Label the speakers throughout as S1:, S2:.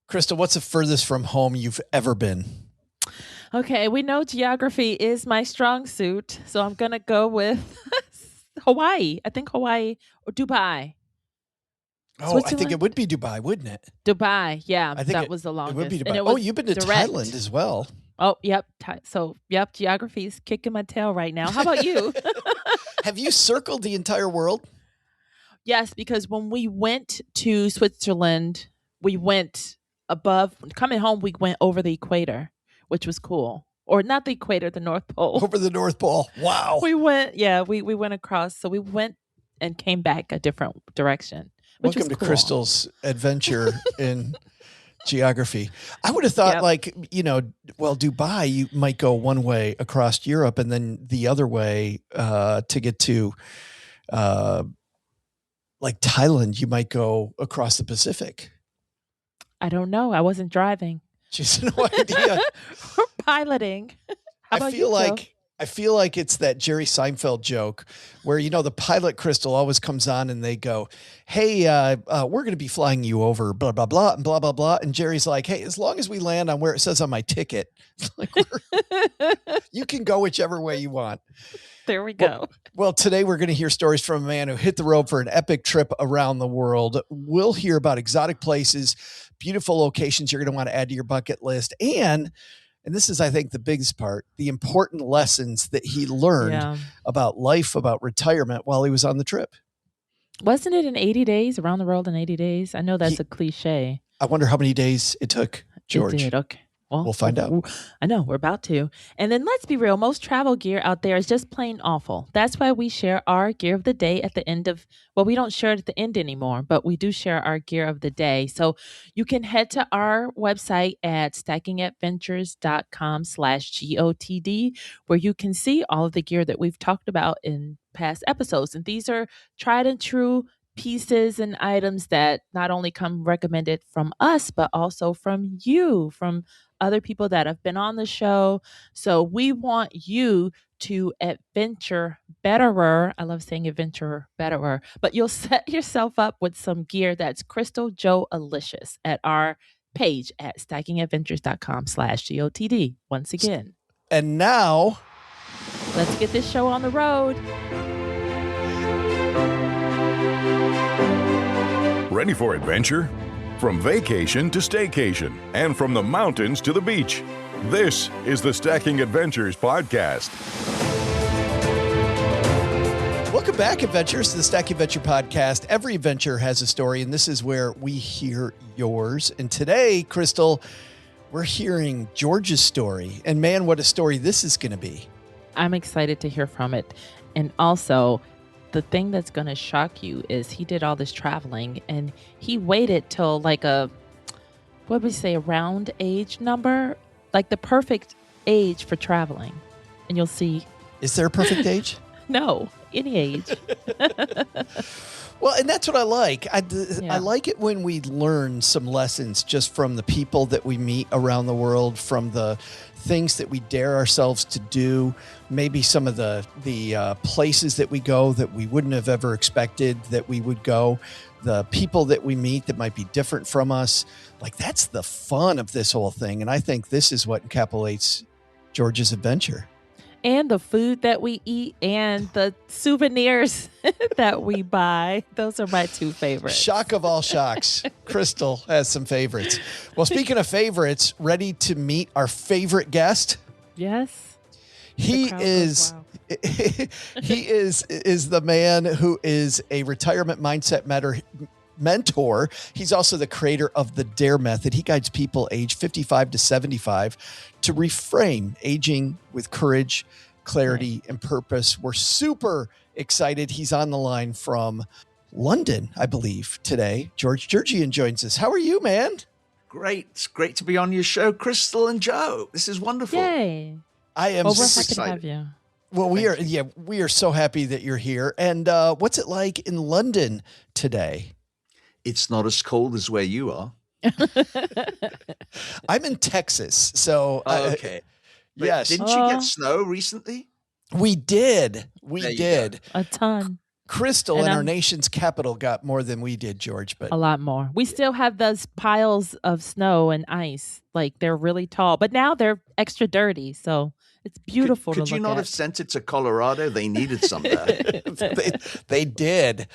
S1: Crystal, what's the furthest from home you've ever been?
S2: Okay, we know geography is my strong suit, so I'm gonna go with Hawaii. I think Hawaii or Dubai.
S1: Oh, I think it
S2: Switzerland?
S1: would be Dubai, wouldn't it?
S2: Dubai. Yeah,
S1: I think
S2: that was the
S1: it would be
S2: longest. And
S1: Dubai.
S2: it
S1: Oh,
S2: was
S1: you've been to Thailand
S2: direct.
S1: as well.
S2: Oh, yep. Yep, geography is kicking my tail right now. How about you?
S1: Have you circled the entire world?
S2: Yes, because when we went to Switzerland, we went above, coming home, we went over the equator, which was cool. Or not the equator, the North Pole.
S1: Over the North Pole. Wow.
S2: We went across. So we went and came back a different direction. Which
S1: Welcome
S2: was
S1: to
S2: cool.
S1: Crystal's adventure in geography. I would have thought Dubai, you might go one way across Europe and then the other way to get to like Thailand, you might go across the Pacific.
S2: I don't know. I wasn't driving.
S1: She's no idea.
S2: We're piloting. How about you, Joe?
S1: I feel like it's that Jerry Seinfeld joke where, the pilot Crystal always comes on and they go, hey, we're going to be flying you over, blah, blah, blah, and blah, blah, blah. And Jerry's like, hey, as long as we land on where it says on my ticket, like you can go whichever way you want.
S2: There we go.
S1: Well, today we're going to hear stories from a man who hit the road for an epic trip around the world. We'll hear about exotic places, beautiful locations you're going to want to add to your bucket list, and this is, I think, the biggest part, the important lessons that he learned about life, about retirement while he was on the trip.
S2: Wasn't it in 80 days, around the world in 80 days? I know that's a cliche.
S1: I wonder how many days it took, George.
S2: It did. Okay. Well,
S1: we'll find out.
S2: I know, we're about to. And then let's be real, most travel gear out there is just plain awful. That's why we share our gear of the day at the end of, we don't share it at the end anymore, but we do share our gear of the day. So you can head to our website at stackingadventures.com/GOTD, where you can see all of the gear that we've talked about in past episodes. And these are tried and true pieces and items that not only come recommended from us, but also from you, from other people that have been on the show. So we want you to adventure betterer. I love saying adventure betterer, but you'll set yourself up with some gear that's Crystal Joe Alicious at our page at stackingadventures.com/GOTD. Once again.
S1: And now
S2: let's get this show on the road.
S3: Ready for adventure? From vacation to staycation, and from the mountains to the beach. This is the Stacking Adventures podcast.
S1: Welcome back, adventurers, to the Stacking Adventure podcast. Every adventure has a story, and this is where we hear yours. And today, Crystal, we're hearing George's story. And man, what a story this is going to be.
S2: I'm excited to hear from it. And also, the thing that's going to shock you is he did all this traveling and he waited till like a round age number, like the perfect age for traveling. And you'll see.
S1: Is there a perfect age?
S2: No, any age.
S1: Well, and that's what I like. I like it when we learn some lessons just from the people that we meet around the world, from the things that we dare ourselves to do, maybe some of the places that we go that we wouldn't have ever expected that we would go, the people that we meet that might be different from us. Like, that's the fun of this whole thing. And I think this is what encapsulates George's adventure.
S2: And the food that we eat and the souvenirs that we buy. Those are my two favorites.
S1: Shock of all shocks. Crystal has some favorites. Well, speaking of favorites, ready to meet our favorite guest?
S2: Yes.
S1: He is the man who is a retirement mindset mentor. He's also the creator of the DARE method. He guides people age 55 to 75 to reframe aging with courage, clarity, and purpose. We're super excited. He's on the line from London, I believe, today. George Jerjian joins us. How are you, man?
S4: Great. It's great to be on your show, Crystal and Joe. This is wonderful.
S2: Yay.
S1: I am
S2: we're
S1: so
S2: happy to have you.
S1: Well, we are so happy that you're here. And what's it like in London today?
S4: It's not as cold as where you are.
S1: I'm in Texas, so
S4: okay.
S1: Yes.
S4: Didn't you get snow recently?
S1: We did. We did.
S2: A ton.
S1: Crystal in our nation's capital got more than we did, George, but
S2: a lot more. We still have those piles of snow and ice. Like, they're really tall, but now they're extra dirty. So it's beautiful to look at.
S4: Could you not have sent it to Colorado? They needed some there.
S1: they did.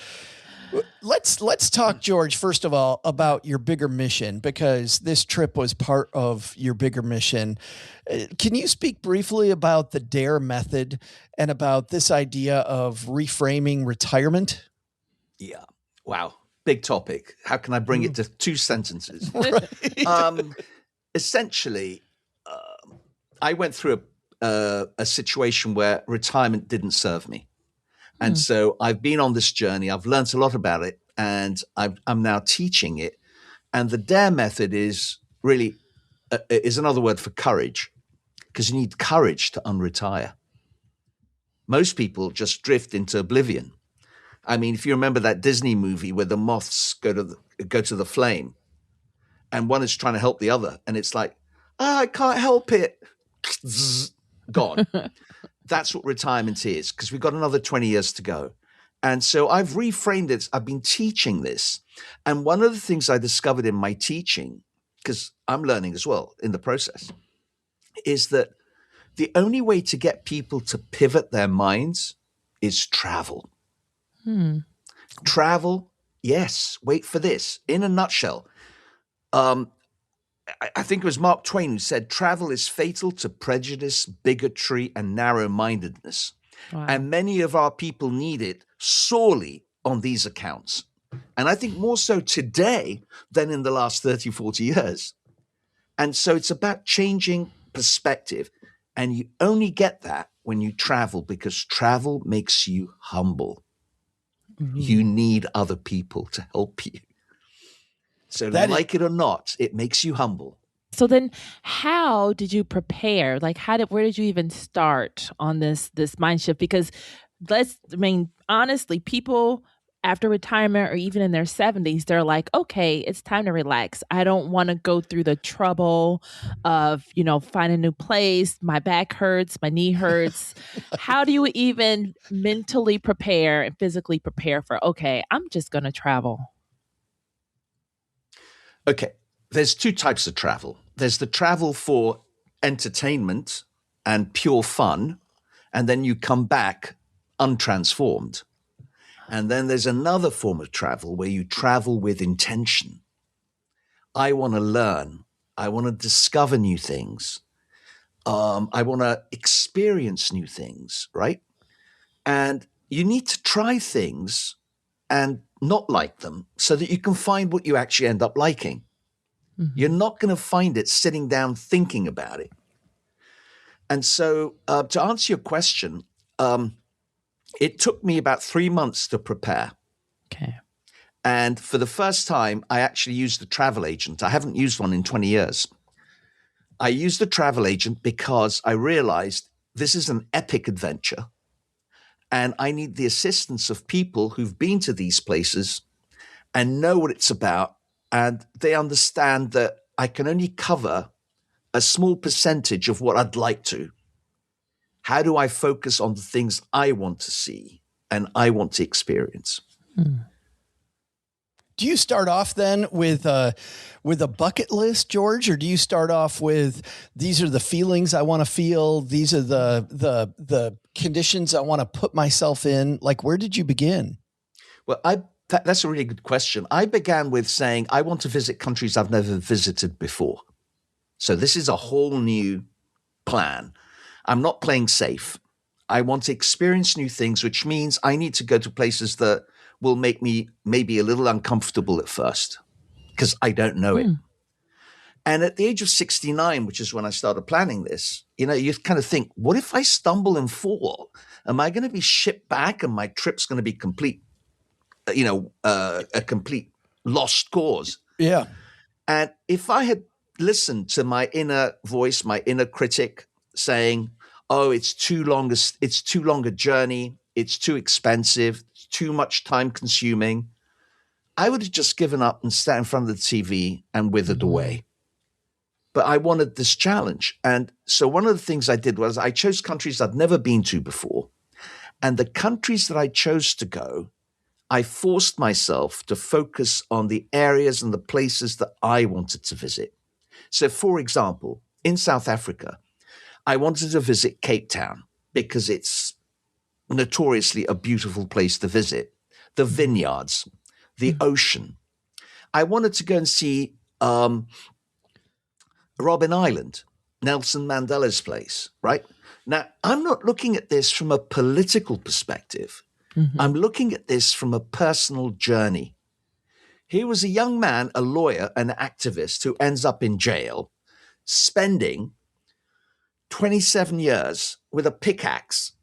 S1: Let's talk, George, first of all, about your bigger mission, because this trip was part of your bigger mission. Can you speak briefly about the DARE method and about this idea of reframing retirement?
S4: Yeah. Wow. Big topic. How can I bring it to 2 sentences?
S1: Right.
S4: Essentially, I went through a situation where retirement didn't serve me. And so I've been on this journey. I've learned a lot about it, and I'm now teaching it. And the DARE method is really is another word for courage, because you need courage to unretire. Most people just drift into oblivion. I mean, if you remember that Disney movie where the moths go to the flame, and one is trying to help the other, and it's like, I can't help it. Gone. That's what retirement is, because we've got another 20 years to go. And so I've reframed it. I've been teaching this. And one of the things I discovered in my teaching, because I'm learning as well in the process, is that the only way to get people to pivot their minds is travel. Travel, yes. Wait for this. In a nutshell, I think it was Mark Twain who said, travel is fatal to prejudice, bigotry, and narrow-mindedness. Wow. And many of our people need it sorely on these accounts. And I think more so today than in the last 30, 40 years. And so it's about changing perspective. And you only get that when you travel, because travel makes you humble. You need other people to help you. So like it or not, it makes you humble.
S2: So then how did you prepare? Like, where did you even start on this mind shift? Because honestly, people after retirement or even in their 70s, they're like, okay, it's time to relax. I don't want to go through the trouble of, find a new place. My back hurts, my knee hurts. How do you even mentally prepare and physically prepare for, okay, I'm just going to travel?
S4: Okay, there's 2 types of travel. There's the travel for entertainment and pure fun, and then you come back untransformed. And then there's another form of travel where you travel with intention. I want to learn. I want to discover new things. I want to experience new things, right? And you need to try things and not like them so that you can find what you actually end up liking. You're not going to find it sitting down thinking about it. And so to answer your question, it took me about 3 months to prepare.
S2: Okay.
S4: And for the first time, I actually used a travel agent. I haven't used one in 20 years. I used a travel agent because I realized this is an epic adventure. And I need the assistance of people who've been to these places and know what it's about. And they understand that I can only cover a small percentage of what I'd like to. How do I focus on the things I want to see and I want to experience?
S1: Do you start off then with a bucket list, George, or do you start off with these are the feelings I want to feel, these are the conditions I want to put myself in? Like, where did you begin?
S4: Well, that's a really good question. I began with saying I want to visit countries I've never visited before. So this is a whole new plan. I'm not playing safe. I want to experience new things, which means I need to go to places that will make me maybe a little uncomfortable at first because I don't know it. And at the age of 69, which is when I started planning this, you kind of think, what if I stumble and fall? Am I going to be shipped back and my trip's going to be complete, a complete lost cause?
S1: Yeah.
S4: And if I had listened to my inner voice, my inner critic saying, oh, it's too long a journey, it's too expensive, it's too much time consuming, I would have just given up and sat in front of the TV and withered away. But I wanted this challenge. And so one of the things I did was I chose countries I'd never been to before. And the countries that I chose to go, I forced myself to focus on the areas and the places that I wanted to visit. So, for example, in South Africa, I wanted to visit Cape Town because it's notoriously a beautiful place to visit. The vineyards, the ocean. I wanted to go and see Robben Island, Nelson Mandela's place, right? Now, I'm not looking at this from a political perspective. I'm looking at this from a personal journey. Here was a young man, a lawyer, an activist who ends up in jail, spending 27 years with a pickaxe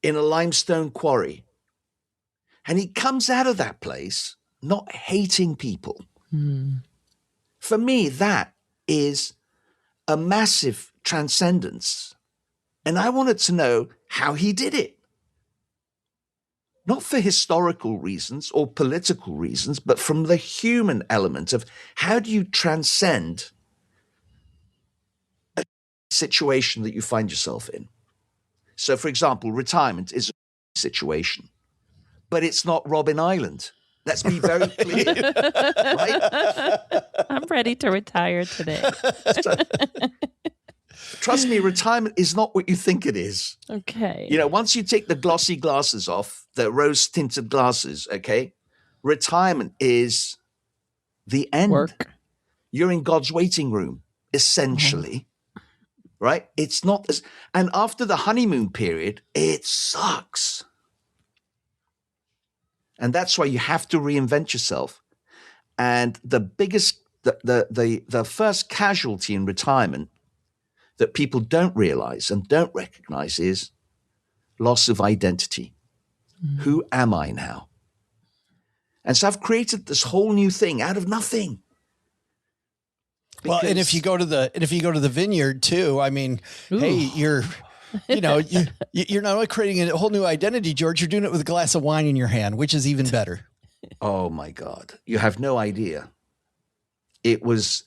S4: in a limestone quarry. And he comes out of that place not hating people. For me, that is a massive transcendence. And I wanted to know how he did it. Not for historical reasons or political reasons, but from the human element of how do you transcend a situation that you find yourself in. So, for example, retirement is a situation, but it's not Robben Island. Let's be very clear, right?
S2: I'm ready to retire today.
S4: So, trust me, retirement is not what you think it is.
S2: Okay.
S4: You know, once you take the glossy glasses off, the rose-tinted glasses, okay, retirement is the end.
S2: Work.
S4: You're in God's waiting room, essentially, right? It's not as, and after the honeymoon period, it sucks. And that's why you have to reinvent yourself. And the biggest, the first casualty in retirement that people don't realize and don't recognize is loss of identity. Who am I now? And so I've created this whole new thing out of nothing.
S1: Well, and if you go to the vineyard too, I mean, hey, you're not only creating a whole new identity, George, you're doing it with a glass of wine in your hand, which is even better.
S4: Oh my God. You have no idea. It was,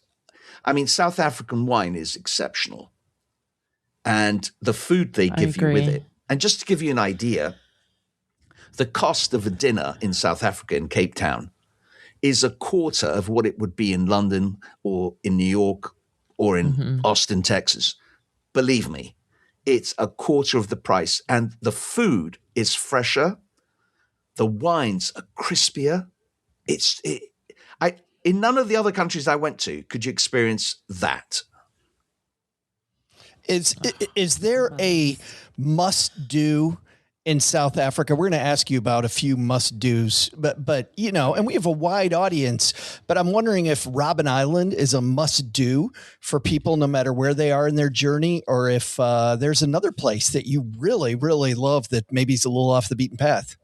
S4: I mean, South African wine is exceptional. And the food they give you with it. And just to give you an idea, the cost of a dinner in South Africa, in Cape Town, is a quarter of what it would be in London or in New York or in Austin, Texas. Believe me, it's a quarter of the price. And the food is fresher. The wines are crispier. In none of the other countries I went to could you experience that.
S1: Is there a must-do in South Africa? We're going to ask you about a few must-dos, but you know, and we have a wide audience, but I'm wondering if Robben Island is a must-do for people no matter where they are in their journey, or if there's another place that you really, really love that maybe is a little off the beaten path.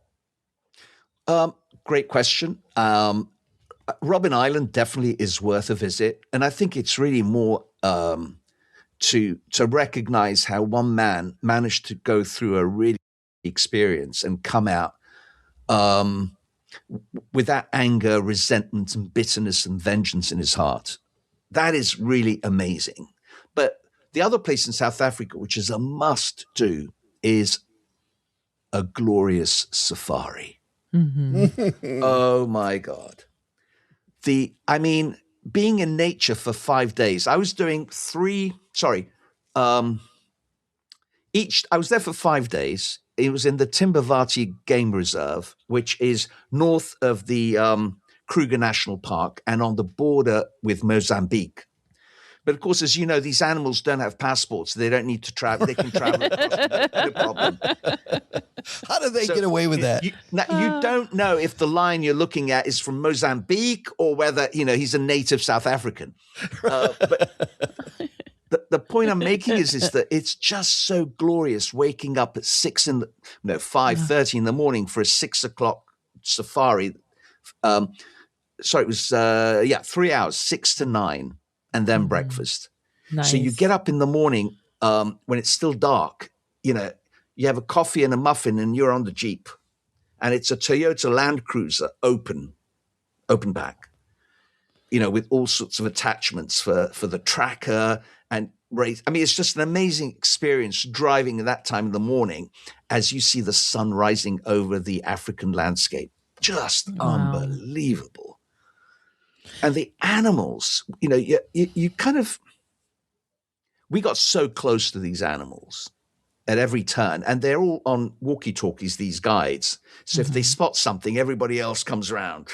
S4: Great question. Robben Island definitely is worth a visit. And I think it's really more to recognize how one man managed to go through a really experience and come out with that anger, resentment, and bitterness and vengeance in his heart. That is really amazing. But the other place in South Africa, which is a must-do, is a glorious safari. Oh, my God. Being in nature for 5 days, I was doing I was there for 5 days. It was in the Timbavati Game Reserve, which is north of the Kruger National Park and on the border with Mozambique. But of course, as you know, these animals don't have passports. They don't need to travel. They can travel across, no problem.
S1: How do they get away with that?
S4: You don't know if the lion you're looking at is from Mozambique or whether, he's a native South African. But the point I'm making is that it's just so glorious waking up at 5:30 in the morning for a 6 o'clock safari. It was 3 hours, 6 to 9. And then breakfast. Nice. So you get up in the morning when it's still dark, you have a coffee and a muffin and you're on the Jeep. And it's a Toyota Land Cruiser open back, with all sorts of attachments for the tracker. And race. I mean, it's just an amazing experience driving at that time in the morning as you see the sun rising over the African landscape. Just unbelievable. And the animals, you kind of, we got so close to these animals at every turn, and they're all on walkie-talkies, these guides. So if they spot something, everybody else comes around.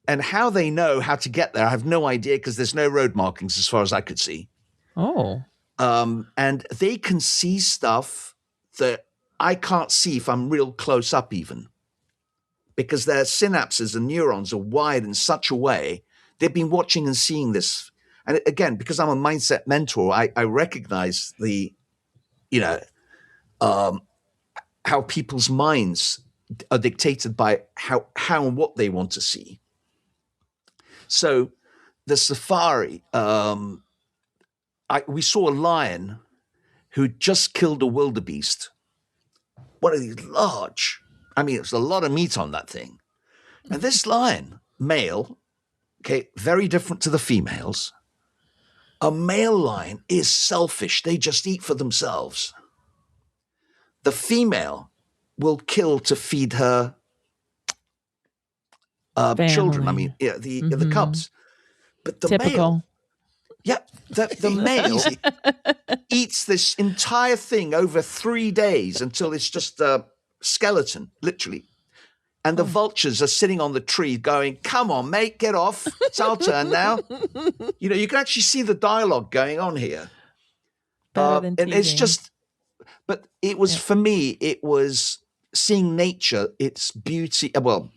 S4: And how they know how to get there, I have no idea, because there's no road markings as far as I could see.
S2: Oh.
S4: And they can see stuff that I can't see if I'm real close up even, because their synapses and neurons are wired in such a way. They've been watching and seeing this. And again, because I'm a mindset mentor, I recognize the, how people's minds are dictated by how and what they want to see. So the safari, we saw a lion who just killed a wildebeest. One of these large, it was a lot of meat on that thing. And this lion, male, very different to the females. A male lion is selfish. They just eat for themselves. The female will kill to feed her children. The cubs. But the male, the male eats this entire thing over 3 days until it's just a skeleton, literally. And the vultures are sitting on the tree going, "Come on, mate, get off. It's our turn now." You can actually see the dialogue going on here. And it's just, but it was, for me, it was seeing nature, its beauty, the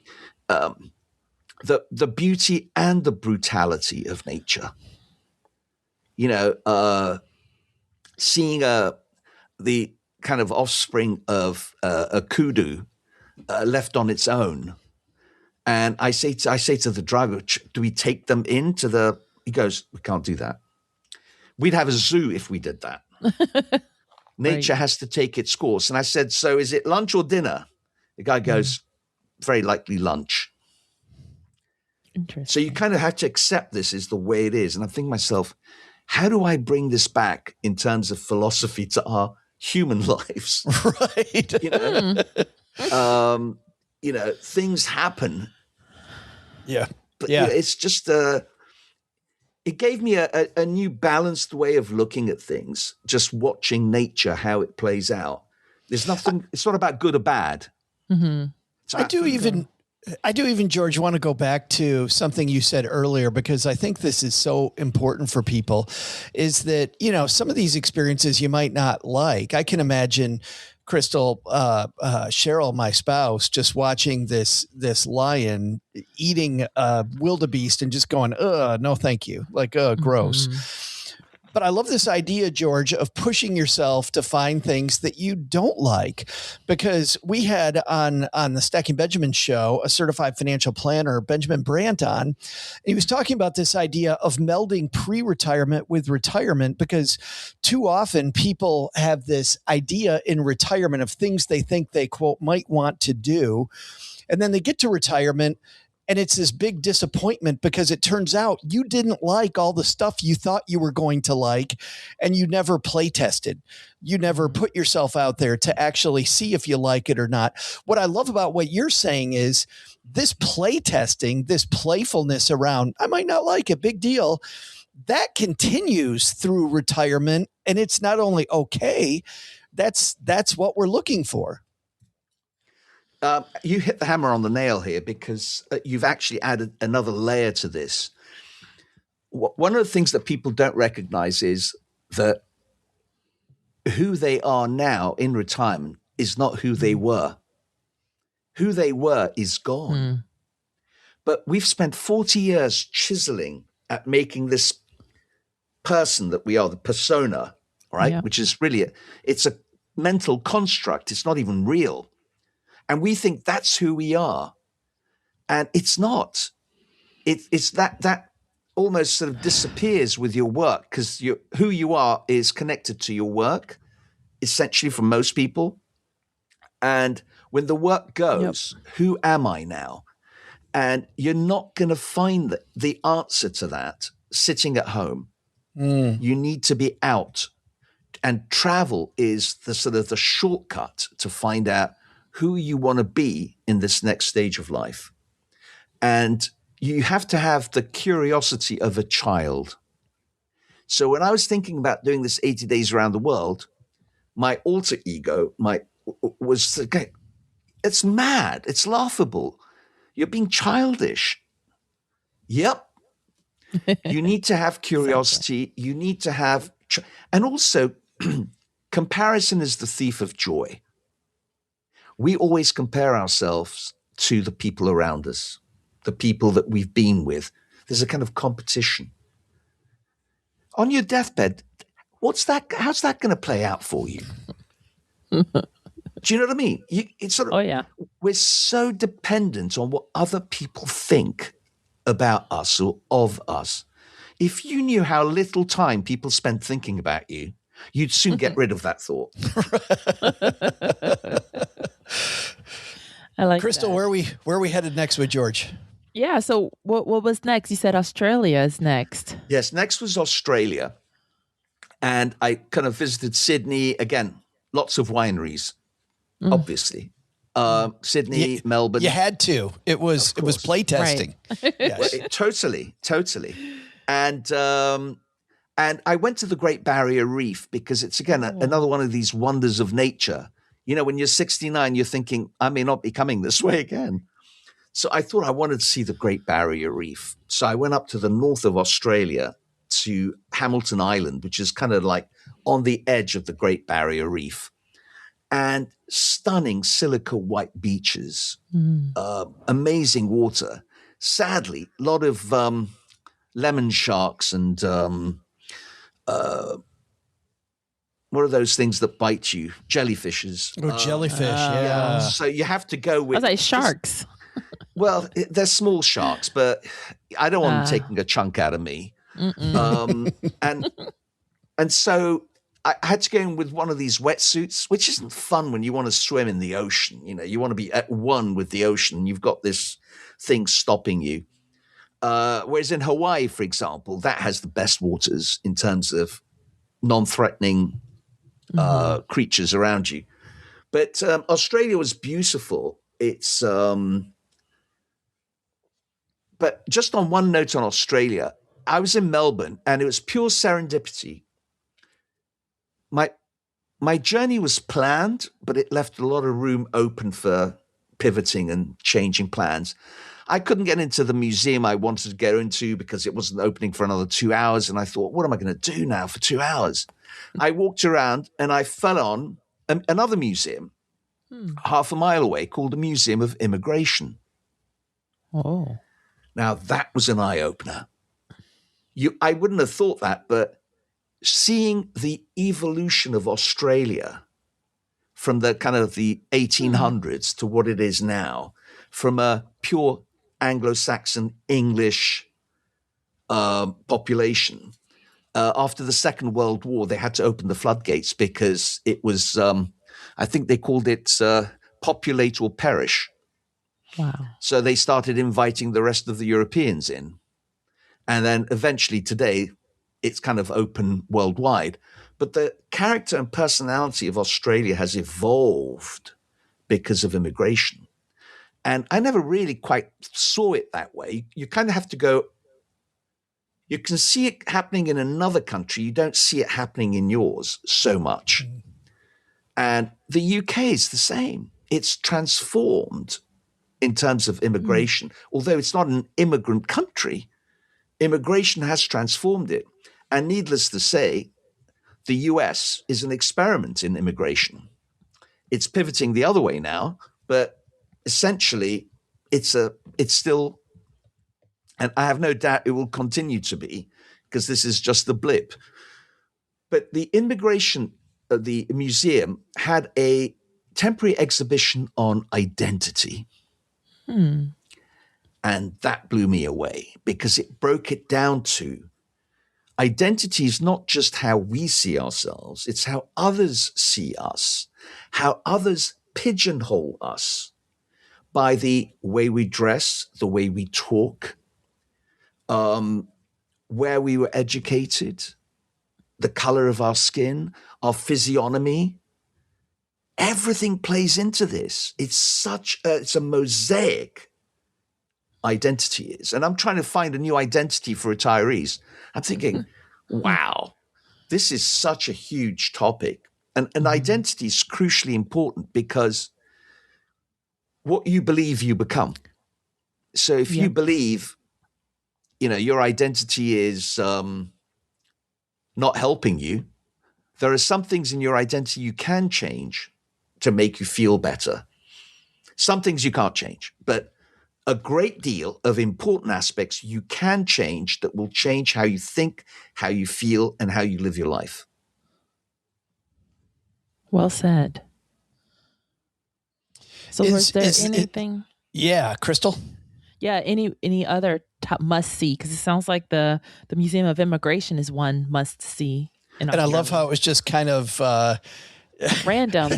S4: beauty and the brutality of nature. Seeing the kind of offspring of a kudu left on its own. And I say to the driver, "Do we take them into the?" He goes, "We can't do that. We'd have a zoo if we did that. Nature has to take its course." And I said, "So is it lunch or dinner?" The guy goes, "Very likely lunch."
S2: Interesting.
S4: So you kind of have to accept this is the way it is. And I'm thinking to myself, how do I bring this back in terms of philosophy to our human lives?
S1: Right.
S4: Things happen.
S1: Yeah.
S4: But it's just it gave me a new balanced way of looking at things, just watching nature, how it plays out. There's nothing, it's not about good or bad.
S2: Mm-hmm.
S1: I do even, George, want to go back to something you said earlier, because I think this is so important for people, is that, some of these experiences you might not like. I can imagine Crystal, Cheryl, my spouse, just watching this lion eating a wildebeest and just going, no, thank you. Like, gross.
S2: Mm-hmm.
S1: But I love this idea, George, of pushing yourself to find things that you don't like, because we had on the Stacking Benjamin show, a certified financial planner, Benjamin Brandt, on. And he was talking about this idea of melding pre-retirement with retirement, because too often people have this idea in retirement of things they think they, quote, might want to do. And then they get to retirement, and it's this big disappointment, because it turns out you didn't like all the stuff you thought you were going to like, and you never play tested. You never put yourself out there to actually see if you like it or not. What I love about what you're saying is this play testing, this playfulness around, I might not like it, big deal, that continues through retirement. And it's not only okay, that's what we're looking for.
S4: You hit the hammer on the nail here, because you've actually added another layer to this. One of the things that people don't recognize is that who they are now in retirement is not who they were. Who they were is gone. But we've spent 40 years chiseling at making this person that we are, the persona, right? Yeah. Which is really, it's a mental construct. It's not even real. And we think that's who we are. And it's not. It's that almost sort of disappears with your work, because who you are is connected to your work, essentially, for most people. And when the work goes, who am I now? And you're not going to find the answer to that sitting at home. You need to be out. And travel is the sort of the shortcut to find out who you want to be in this next stage of life. And you have to have the curiosity of a child. So when I was thinking about doing this 80 days around the world, my alter ego was, okay, it's mad. It's laughable. You're being childish. Yep. You need to have curiosity. Exactly. You need to have, and also comparison is the thief of joy. We always compare ourselves to the people around us, the people that we've been with. There's a kind of competition. On your deathbed, how's that going to play out for you? Do you know what I mean? It's sort of,
S2: oh, yeah.
S4: We're so dependent on what other people think about us or of us. If you knew how little time people spend thinking about you, you'd soon get rid of that thought.
S2: I like
S1: Crystal,
S2: that.
S1: where are we headed next with George?
S2: Yeah. So what was next? You said Australia is next.
S4: Yes, next was Australia. And I kind of visited Sydney. Again, lots of wineries, obviously. Sydney, Melbourne.
S1: You had to. It was play testing.
S2: Right.
S1: Yes.
S4: Totally. And I went to the Great Barrier Reef because it's, again, another one of these wonders of nature. You know, when you're 69, you're thinking, I may not be coming this way again. So I thought I wanted to see the Great Barrier Reef. So I went up to the north of Australia to Hamilton Island, which is kind of like on the edge of the Great Barrier Reef. And stunning silica white beaches, amazing water. Sadly, a lot of lemon sharks and what are those things that bite you? Jellyfishes.
S1: Oh, jellyfish, yeah.
S4: So you have to go with...
S2: I was like, sharks.
S4: Well, they're small sharks, but I don't want them taking a chunk out of me. And so I had to go in with one of these wetsuits, which isn't fun when you want to swim in the ocean. You know, you want to be at one with the ocean. You've got this thing stopping you. Whereas in Hawaii, for example, that has the best waters in terms of non-threatening creatures around you. But Australia was beautiful. It's but just on one note on Australia, I was in Melbourne and it was pure serendipity. My journey was planned, but it left a lot of room open for pivoting and changing plans. I couldn't get into the museum I wanted to go into because it wasn't opening for another 2 hours. And I thought, what am I going to do now for 2 hours? I walked around and I fell on another museum half a mile away called the Museum of Immigration.
S2: Oh.
S4: Now, that was an eye-opener. I wouldn't have thought that, but seeing the evolution of Australia from the kind of the 1800s to what it is now, from a pure Anglo-Saxon English population. After the Second World War, they had to open the floodgates because it was, I think they called it populate or perish.
S2: Wow.
S4: So they started inviting the rest of the Europeans in. And then eventually today, it's kind of open worldwide. But the character and personality of Australia has evolved because of immigration. And I never really quite saw it that way. You kind of have to go, you can see it happening in another country. You don't see it happening in yours so much. And the UK is the same. It's transformed in terms of immigration. Although it's not an immigrant country, immigration has transformed it. And needless to say, the US is an experiment in immigration. It's pivoting the other way now, but essentially it's still, and I have no doubt it will continue to be, because this is just the blip. But the immigration, the museum had a temporary exhibition on identity. And that blew me away because it broke it down to identity is not just how we see ourselves, it's how others see us, how others pigeonhole us by the way we dress, the way we talk, where we were educated, the color of our skin, our physiognomy. Everything plays into this. It's it's a mosaic, identity is. And I'm trying to find a new identity for retirees. I'm thinking, wow, this is such a huge topic. And identity is crucially important because what you believe, you become. So if you believe, your identity is not helping you, there are some things in your identity you can change to make you feel better. Some things you can't change, but a great deal of important aspects you can change that will change how you think, how you feel, and how you live your life.
S2: Well said. So was there anything?
S1: Crystal?
S2: Yeah, any other top must see? Because it sounds like the Museum of Immigration is one must see. And I love
S1: how it was just kind of
S2: random.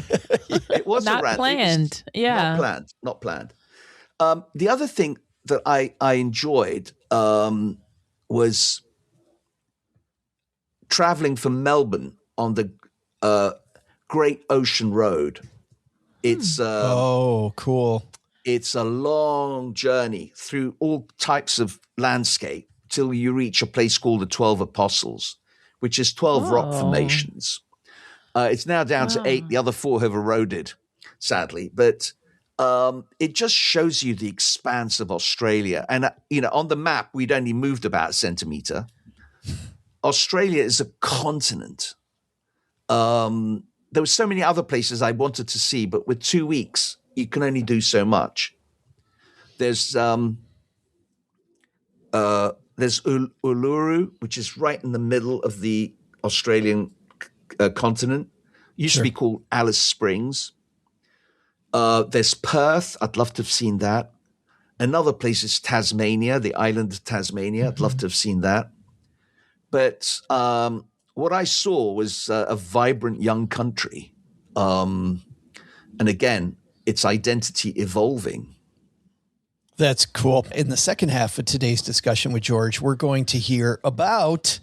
S4: It was
S2: not planned.
S4: Not planned. The other thing that I enjoyed was traveling from Melbourne on the Great Ocean Road. It's
S1: cool.
S4: It's a long journey through all types of landscape till you reach a place called the 12 Apostles, which is 12 rock formations. It's now down to 8. The other 4 have eroded, sadly. But it just shows you the expanse of Australia. And, on the map, we'd only moved about a centimeter. Australia is a continent. There were so many other places I wanted to see, but with 2 weeks, you can only do so much. There's Uluru, which is right in the middle of the Australian continent. Used to be called Alice Springs. There's Perth. I'd love to have seen that. Another place is Tasmania, the island of Tasmania. I'd love to have seen that. But what I saw was a vibrant young country. And again, its identity evolving.
S1: That's cool. In the second half of today's discussion with George, we're going to hear about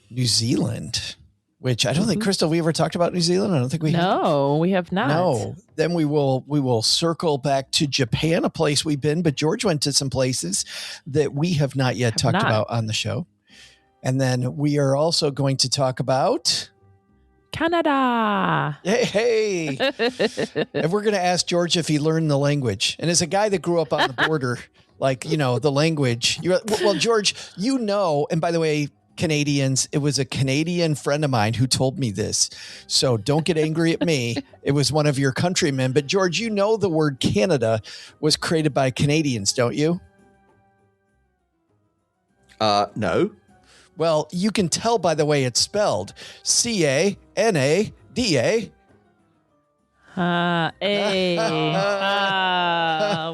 S1: New Zealand, which I don't think, Crystal, we ever talked about New Zealand. I don't think we have.
S2: No, we have not.
S1: No. Then we will circle back to Japan, a place we've been, but George went to some places that we have not yet talked about on the show. And then we are also going to talk about
S2: Canada.
S1: Hey. And we're going to ask George if he learned the language. And as a guy that grew up on the border, the language. Well, George, and by the way, Canadians, it was a Canadian friend of mine who told me this. So don't get angry at me. It was one of your countrymen. But George, the word Canada was created by Canadians, don't you?
S4: No.
S1: Well, you can tell by the way it's spelled. Canada.
S2: Oh,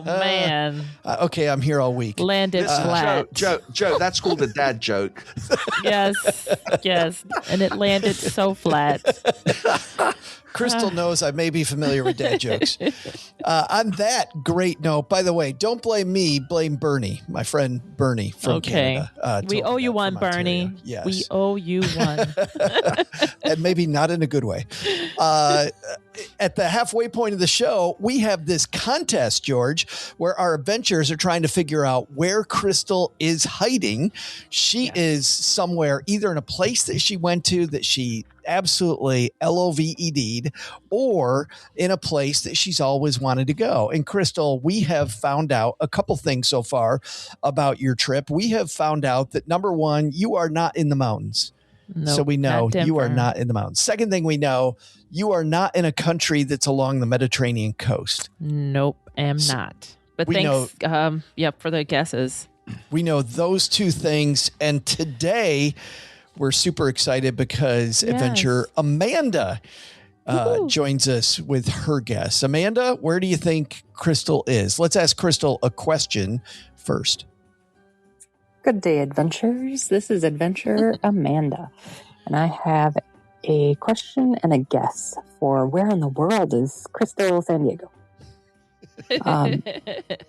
S2: man.
S1: Okay, I'm here all week.
S2: Landed flat.
S4: Joe, that's called a dad joke.
S2: Yes. And it landed so flat.
S1: Crystal knows I may be familiar with dad jokes. On that great note, by the way, don't blame me, blame Bernie, my friend Bernie from Canada.
S2: We owe you one, Bernie.
S1: Yes.
S2: We owe you one.
S1: And maybe not in a good way. At the halfway point of the show, we have this contest, George, where our adventurers are trying to figure out where Crystal is hiding. She is somewhere, either in a place that she went to that she absolutely LOVED'd, or in a place that she's always wanted to go. And Crystal, we have found out a couple things so far about your trip. We have found out that, number one, you are not in the mountains.
S2: Nope,
S1: so we know you are not in the mountains. Second thing we know, you are not in a country that's along the Mediterranean coast.
S2: Nope, am not. But thanks for the guesses.
S1: We know those two things. And today we're super excited because adventurer Amanda joins us with her guess. Amanda, where do you think Crystal is? Let's ask Crystal a question first.
S5: Good day, adventurers. This is adventurer Amanda, and I have a question and a guess for where in the world is Crystal San Diego.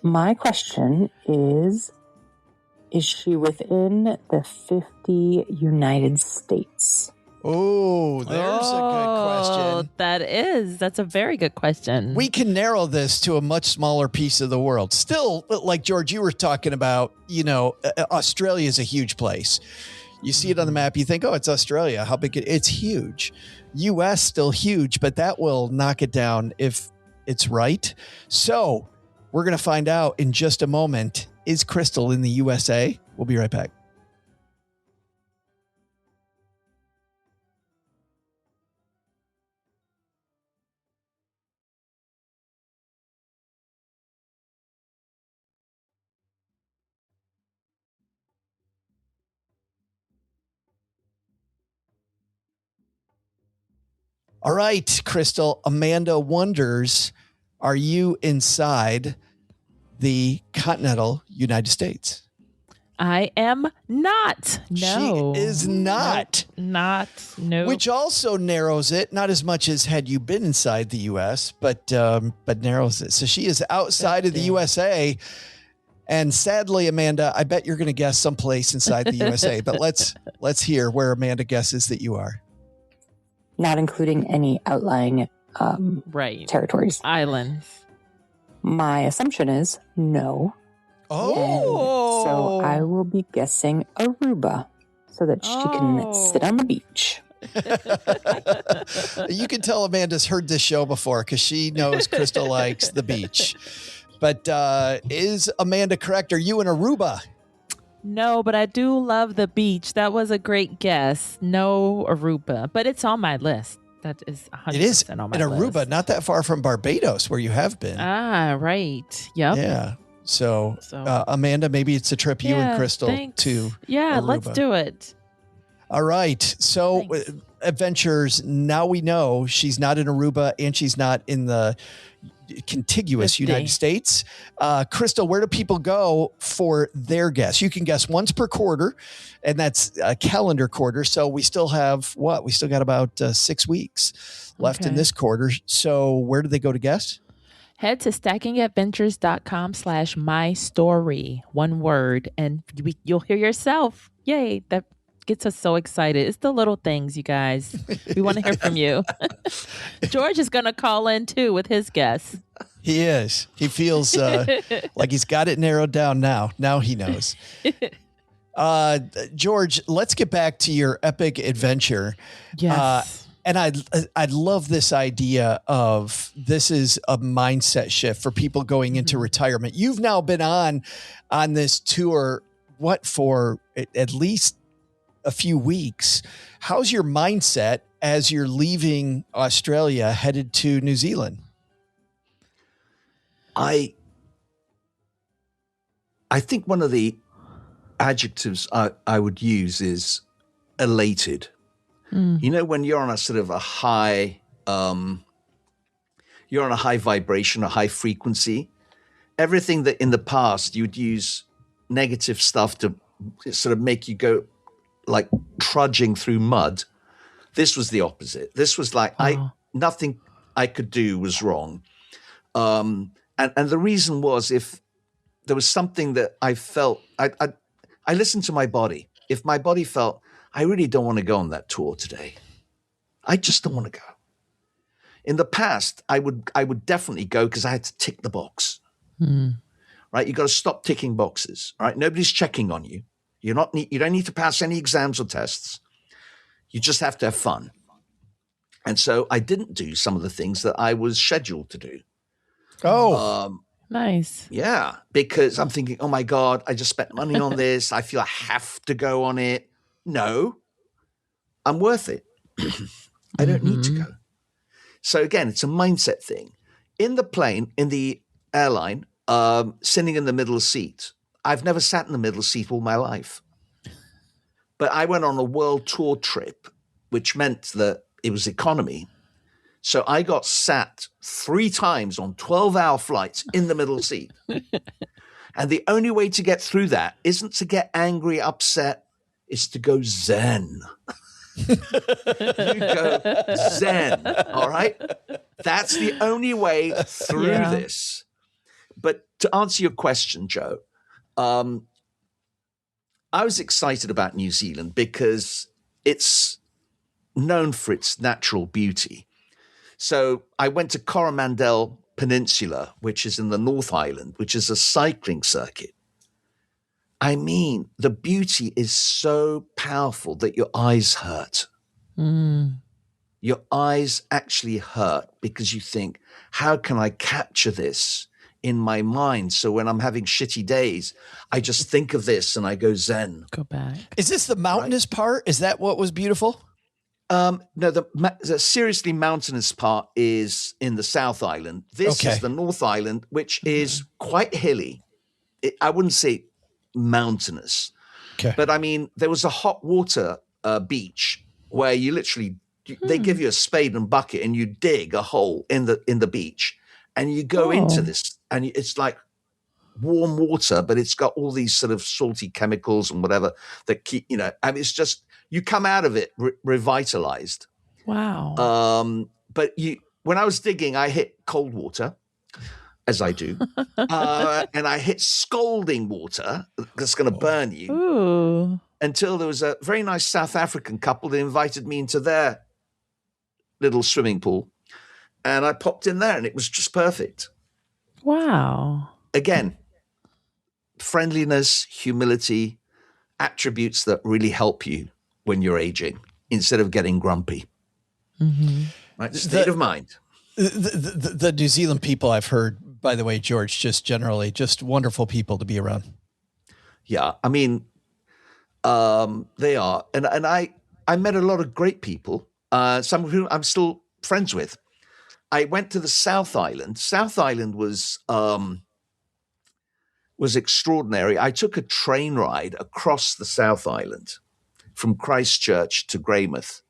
S5: My question is, Is she within the 50 United States?
S1: Oh, there's a good question.
S2: That's a very good question.
S1: We can narrow this to a much smaller piece of the world. Still, like George, you were talking about, Australia is a huge place. You see it on the map, you think, oh, it's Australia. How big it's huge. US still huge, but that will knock it down if it's right. So we're going to find out in just a moment. Is Crystal in the USA? We'll be right back. All right, Crystal. Amanda wonders, are you inside the continental United States?
S2: I am not. No.
S1: She is not.
S2: No.
S1: Which also narrows it, not as much as had you been inside the U.S., but narrows it. So she is outside of the USA. And sadly, Amanda, I bet you're going to guess someplace inside the USA. But let's hear where Amanda guesses that you are.
S5: Not including any outlying territories.
S2: Islands.
S5: My assumption is no.
S1: Oh.
S5: And so I will be guessing Aruba so that she can sit on the beach.
S1: You can tell Amanda's heard this show before because she knows Crystal likes the beach. But is Amanda correct? Are you in Aruba?
S2: No, but I do love the beach. That was a great guess. No Aruba, but it's on my list. That is 100%
S1: it is
S2: on my
S1: in Aruba,
S2: list.
S1: not that far from Barbados, where you have been.
S2: Ah, right. Yep.
S1: Yeah. So Amanda, maybe it's a trip you and Crystal to
S2: Yeah,
S1: Aruba.
S2: let's do it.
S1: All right. So adventures, now we know she's not in Aruba and she's not in the contiguous United States. Crystal, where do people go for their guess? You can guess once per quarter, and that's a calendar quarter. So we still have we still got about 6 weeks left in this quarter. So where do they go to guess?
S2: Head to stackingadventures.com/mystory, one word, and you'll hear yourself. Yay. That gets us so excited. It's the little things, you guys. We want to hear from you. George is going to call in too with his guess.
S1: He is. He feels like he's got it narrowed down now. Now he knows. George, let's get back to your epic adventure.
S2: Yes.
S1: And I'd love this idea of this is a mindset shift for people going into retirement. You've now been on this tour, for at least a few weeks. How's your mindset as you're leaving Australia headed to New Zealand?
S4: I think one of the adjectives I would use is elated. You know, when you're on a sort of a high, you're on a high vibration, a high frequency, everything that in the past you'd use negative stuff to sort of make you go like trudging through mud. This was the opposite. This was like, nothing I could do was wrong. And the reason was, if there was something that I felt, I listened to my body. If my body felt, I really don't want to go on that tour today, I just don't want to go. In the past, I would definitely go because I had to tick the box. Right? You got to stop ticking boxes. Right? Nobody's checking on you. You don't need to pass any exams or tests. You just have to have fun. And so I didn't do some of the things that I was scheduled to do.
S2: Nice.
S4: Yeah, because I'm thinking, oh my God, I just spent money on this. I feel I have to go on it. No, I'm worth it. I don't need to go. So again, it's a mindset thing. In the plane, in the airline, sitting in the middle seat, I've never sat in the middle seat all my life. But I went on a world tour trip, which meant that it was economy. So I got sat 3 times on 12-hour flights in the middle seat. And the only way to get through that isn't to get angry, upset, is to go zen. You go zen, all right? That's the only way through this. But to answer your question, Joe, I was excited about New Zealand because it's known for its natural beauty. So I went to Coromandel Peninsula, which is in the North Island, which is a cycling circuit. I mean, the beauty is so powerful that your eyes hurt. Your eyes actually hurt because you think, how can I capture this in my mind? So when I'm having shitty days, I just think of this and I go zen.
S2: Go back.
S1: Is this the mountainous part? Is that what was beautiful?
S4: No, the seriously mountainous part is in the South Island. This is the North Island, which is quite hilly. I wouldn't say mountainous, but I mean, there was a hot water beach where you literally, they give you a spade and bucket and you dig a hole in the beach and you go into this and it's like warm water, but it's got all these sort of salty chemicals and whatever that keep, I mean, it's just, you come out of it revitalized.
S2: Wow.
S4: But when I was digging, I hit cold water, as I do, and I hit scalding water that's going to burn you.
S2: Ooh.
S4: Until there was a very nice South African couple that invited me into their little swimming pool, and I popped in there, and it was just perfect.
S2: Wow.
S4: Again, friendliness, humility, attributes that really help you when you're aging instead of getting grumpy. Right? State of mind.
S1: The New Zealand people I've heard, by the way, George, just generally just wonderful people to be around.
S4: Yeah, I mean, they are. And I met a lot of great people, some of whom I'm still friends with. I went to the South Island. South Island was extraordinary. I took a train ride across the South Island from Christchurch to Greymouth.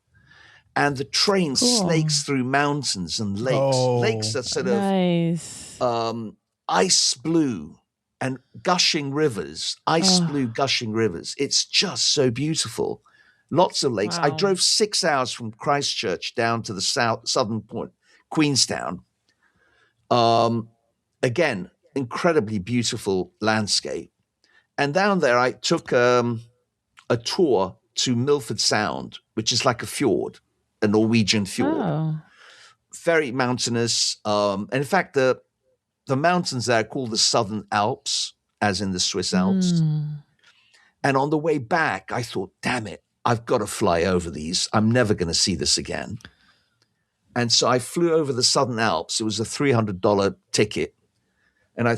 S4: And the train snakes through mountains and lakes. Lakes are sort of ice blue and gushing rivers, blue gushing rivers. It's just so beautiful. Lots of lakes. Wow. I drove 6 hours from Christchurch down to the southern point, Queenstown. Again, incredibly beautiful landscape. And down there, I took a tour to Milford Sound, which is like a fjord, a Norwegian fjord. Very mountainous. And in fact, the mountains there are called the Southern Alps, as in the Swiss Alps. And on the way back, I thought, damn it, I've got to fly over these. I'm never going to see this again. And so I flew over the Southern Alps. It was a $300 ticket. And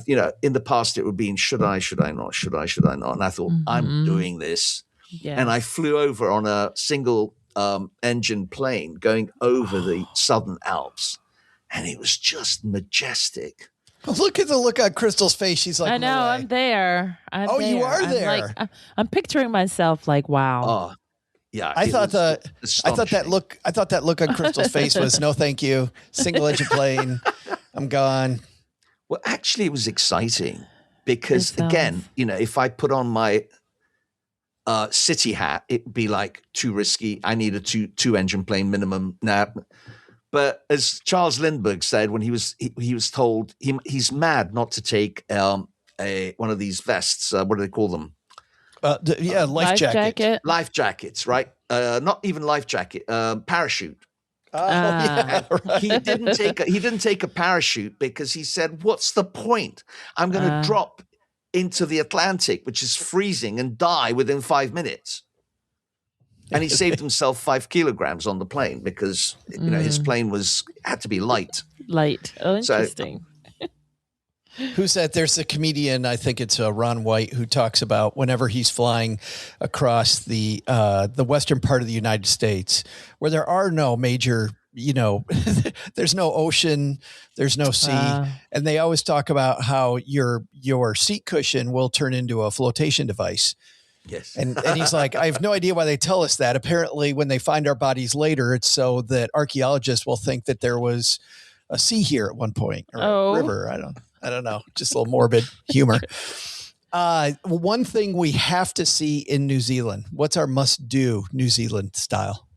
S4: in the past, it would be, should I not? And I thought, I'm doing this. Yes. And I flew over on a single engine plane going over the Southern Alps. And it was just majestic.
S1: Look at the look on Crystal's face. She's like,
S2: I know,
S1: no way.
S2: I'm there.
S1: You are there.
S2: I'm picturing myself like, wow.
S4: Oh, yeah.
S1: I thought that look on Crystal's face was no, thank you. Single engine plane. I'm gone.
S4: Well, actually, it was exciting because, again, if I put on my city hat, it'd be like too risky. I need a two engine plane minimum. But as Charles Lindbergh said when he was told he's mad not to take one of these vests. What do they call them?
S1: Life jacket.
S4: Life jackets, right? Not even life jacket. Parachute.
S1: Right.
S4: He didn't take a parachute because he said, "What's the point? I'm going to drop into the Atlantic, which is freezing, and die within 5 minutes." And he saved himself 5 kilograms on the plane because his plane had to be light.
S2: Light. Oh, interesting.
S1: Who's that? There's a comedian, I think it's Ron White, who talks about whenever he's flying across the western part of the United States, where there are no major, there's no ocean, there's no sea, and they always talk about how your seat cushion will turn into a flotation device.
S4: Yes.
S1: And he's like, I have no idea why they tell us that. Apparently, when they find our bodies later, it's so that archaeologists will think that there was a sea here at one point or a river. I don't know. Just a little morbid humor. One thing we have to see in New Zealand. What's our must-do New Zealand style?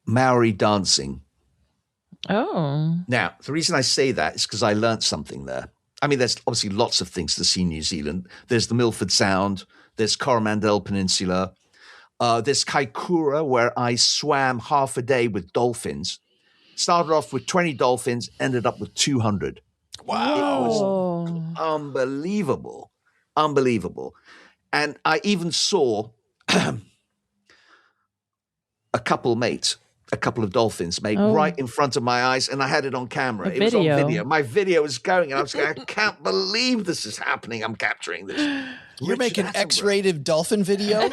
S4: Maori dancing.
S2: Oh.
S4: Now, the reason I say that is because I learned something there. I mean, there's obviously lots of things to see in New Zealand. There's the Milford Sound. There's Coromandel Peninsula. There's Kaikoura, where I swam half a day with dolphins. Started off with 20 dolphins, ended up with 200.
S1: Wow.
S4: It was unbelievable. Unbelievable. And I even saw a couple of dolphins mate right in front of my eyes, and I had it on camera. It was on video. My video was going, and I was going, I can't believe this is happening. I'm capturing this.
S1: You're making X-rated dolphin video?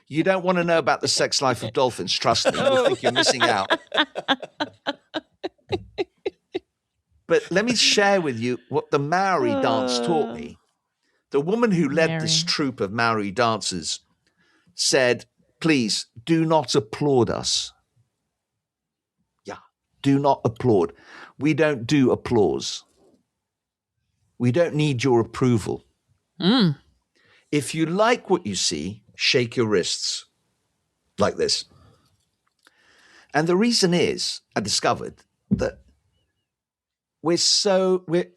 S4: You don't want to know about the sex life of dolphins. Trust me. You think you're missing out. But let me share with you what the Maori dance taught me. The woman who led this troupe of Maori dancers said, please do not applaud us. Yeah, do not applaud. We don't do applause. We don't need your approval. If you like what you see, shake your wrists like this. And the reason is, I discovered that